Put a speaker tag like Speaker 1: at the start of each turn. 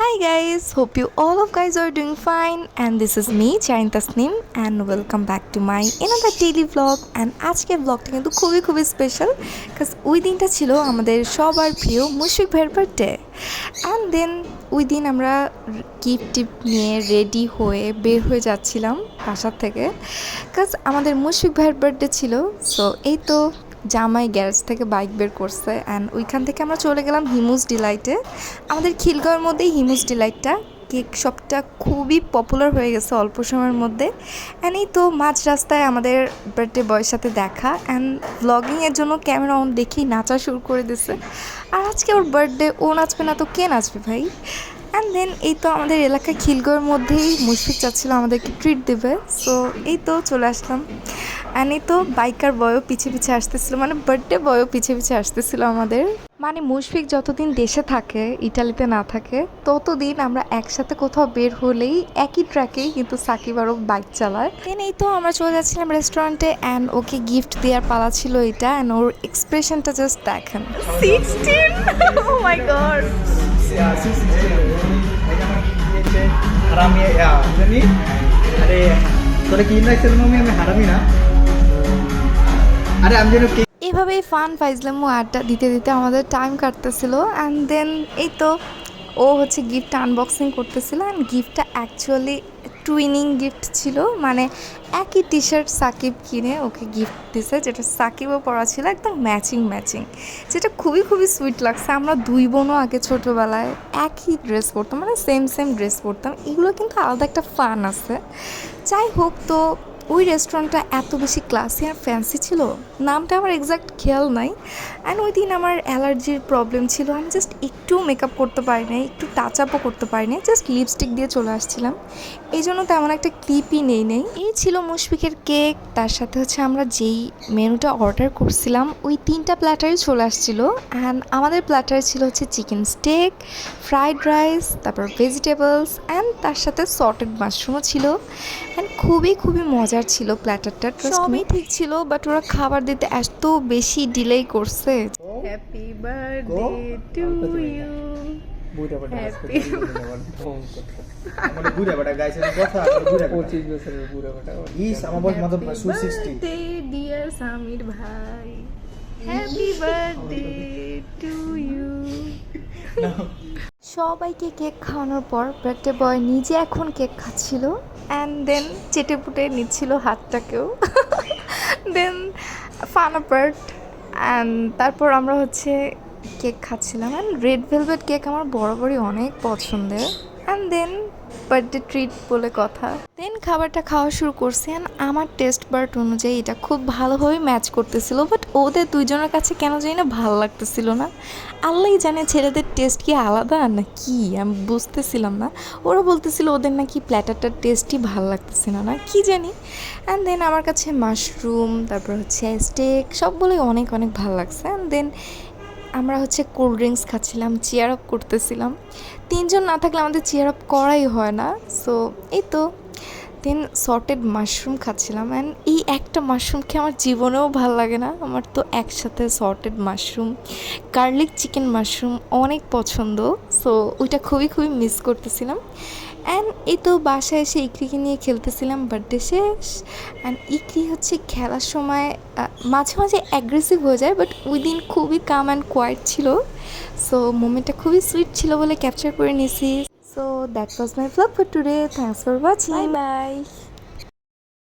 Speaker 1: Hi guys, hope you all of guys are doing fine and this is me Chain Tasnim and welcome back to my another daily vlog and আজকের ব্লগটা কিন্তু খুবই special কারণ ওই দিনটা ছিল আমাদের সবার প্রিয় মুশফিক ভাইয়ের বার্থডে অ্যান্ড দেন ওই দিন আমরা গিফট নিয়ে রেডি হয়ে বের হয়ে যাচ্ছিলাম বাসার থেকে কারণ আমাদের মুশফিক ভাইয়ের বার্থডে ছিল। সো এই তো জামাই গ্যারেজ থেকে বাইক বের করছে অ্যান্ড ওইখান থেকে আমরা চলে গেলাম হিমুজ ডিলাইটে। আমাদের খিলগাঁওয়ের মধ্যেই হিমুজ ডিলাইটটা, কেক শপটা খুবই পপুলার হয়ে গেছে অল্প সময়ের মধ্যে। অ্যান্ড এই তো মাঝ রাস্তায় আমাদের বার্থডে বয়ের সাথে দেখা অ্যান্ড ব্লগিংয়ের জন্য ক্যামেরা অন দেখেই নাচা শুরু করে দিছে। আর আজকে ওর বার্থডে, ও নাচবে না তো কে নাচবে ভাই। অ্যান্ড দেন এই তো আমাদের এলাকায় খিলগাঁওয়ের মধ্যেই মুশফিক চাচ্ছিল আমাদেরকে ট্রিট দেবে। সো এই তো চলে আসলাম অ্যান্ড এই তো বাইকার বয়ও পিছে আসতেছিল, মানে বার্থডে বয়ও পিছে আসতেছিল আমাদের। মানে মুশফিক যতদিন দেশে থাকে, ইটালিতে না থাকে, ততদিন আমরা একসাথে কোথাও বের হলেই একই ট্র্যাকেই কিন্তু সাকিব আরও বাইক চালায়। দেন এই তো আমরা চলে যাচ্ছিলাম রেস্টুরেন্টে অ্যান্ড ওকে গিফট দেওয়ার পালা ছিল এটা অ্যান্ড ওর এক্সপ্রেশনটা জাস্ট দেখেন। 16 oh my god
Speaker 2: আরে তোরা কি ইনভাইটেশন মমি আমি হারামি না। আরে আমি যেন
Speaker 1: এভাবেই ফান ফাইজলামও আড্ডা দিতে আমাদের টাইম কাটতেছিল অ্যান্ড দেন এই তো ও হচ্ছে গিফট আনবক্সিং করতেছিল অ্যান্ড গিফটটা অ্যাকচুয়ালি টুইনিং গিফট ছিল, মানে একই টি শার্ট সাকিব কিনে ওকে গিফট দিছে, যেটা সাকিবও পরা ছিল একদম ম্যাচিং, যেটা খুবই সুইট লাগছে। আমরা দুই বোনও আগে ছোটোবেলায় একই ড্রেস পরতাম, মানে সেম ড্রেস পরতাম। এগুলো কিন্তু আলাদা একটা ফান আছে। যাই হোক, তো ওই রেস্টুরেন্টটা এত বেশি ক্লাসি আর ফ্যান্সি ছিল, নামটা আমার এক্স্যাক্ট খেয়াল নাই। অ্যান্ড ওই দিন আমার অ্যালার্জির প্রবলেম ছিল, আমি জাস্ট একটু মেকআপ করতে পারি নাই, একটু টাচ আপও করতে পারি নাই, জাস্ট লিপস্টিক দিয়ে চলে আসছিলাম। এই জন্য তেমন একটা ক্লিপই নেই। এই ছিল মুশফিকের কেক, তার সাথে হচ্ছে আমরা যেই মেনুটা অর্ডার করছিলাম ওই 3টা প্ল্যাটারই চলে আসছিলো। অ্যান্ড আমাদের প্ল্যাটারে ছিল হচ্ছে চিকেন স্টেক, ফ্রাইড রাইস, তারপর ভেজিটেবলস অ্যান্ড তার সাথে সটেড মাশরুমও ছিল। অ্যান্ড খুবই মজার ছিল প্ল্যাটারটা, সবই ঠিক ছিল, বাট ওরা খাবার দিতে এত বেশি ডিলে করছে। Happy birthday to you, dear Samir ভাই, হ্যাপি বার্থডে টু ইউ। সবাইকে কেক খাওয়ানোর পর বার্থডে বয় নিজে এখন কেক খাচ্ছিল অ্যান্ড দেন চেটেপুটে নিচ্ছিল হাতটাকেও। দেন ফান অ্যাপার্ট অ্যান্ড তারপর আমরা হচ্ছে কেক খাচ্ছিলাম। অ্যান্ড রেড ভেলভেট কেক আমার বরাবরই অনেক পছন্দের। অ্যান্ড দেন বার্থডে ট্রিট বলে কথা, দেন খাবারটা খাওয়া শুরু করছি অ্যান্ড আমার টেস্ট বার্ড অনুযায়ী এটা খুব ভালোভাবে ম্যাচ করতেছিল, বাট ওদের দুইজনের কাছে কেন জানি না ভালো লাগতেছিল না। আল্লাহই জানে ছেলেদের টেস্ট কি আলাদা না কি, আমি বুঝতেছিলাম না। ওরা বলতেছিল ওদের নাকি প্ল্যাটারটার টেস্টই ভালো লাগতেছিল না, কি জানি। অ্যান্ড দেন আমার কাছে মাশরুম, তারপর হচ্ছে স্টেক সবগুলোই অনেক ভালো লাগছে। অ্যান্ড দেন আমরা হচ্ছে কোল্ড ড্রিঙ্কস খাচ্ছিলাম, চেয়ার আপ করতেছিলাম। 3জন না থাকলে আমাদের চেয়ার আপ করাই হয় না। সো এই তো দেন সটেড মাশরুম খাচ্ছিলাম অ্যান্ড এই একটা মাশরুম খেয়ে আমার জীবনেও ভালো লাগে না। আমার তো একসাথে sautéed mushroom, garlic chicken mushroom অনেক পছন্দ। সো ওইটা খুবই মিস করতেছিলাম। অ্যান্ড এই তো বাসায় এসে ইকরিকে নিয়ে খেলতেছিলাম, বার্থডে শেষ। অ্যান্ড ইকরি হচ্ছে খেলার সময় মাঝে অ্যাগ্রেসিভ হয়ে যায়, বাট ওই দিন খুবই কাম অ্যান্ড কোয়াইট ছিল। সো মোমেন্টটা খুবই সুইট ছিল বলে ক্যাপচার করে নিয়েছি। So that was my vlog for today. Thanks for watching. Bye.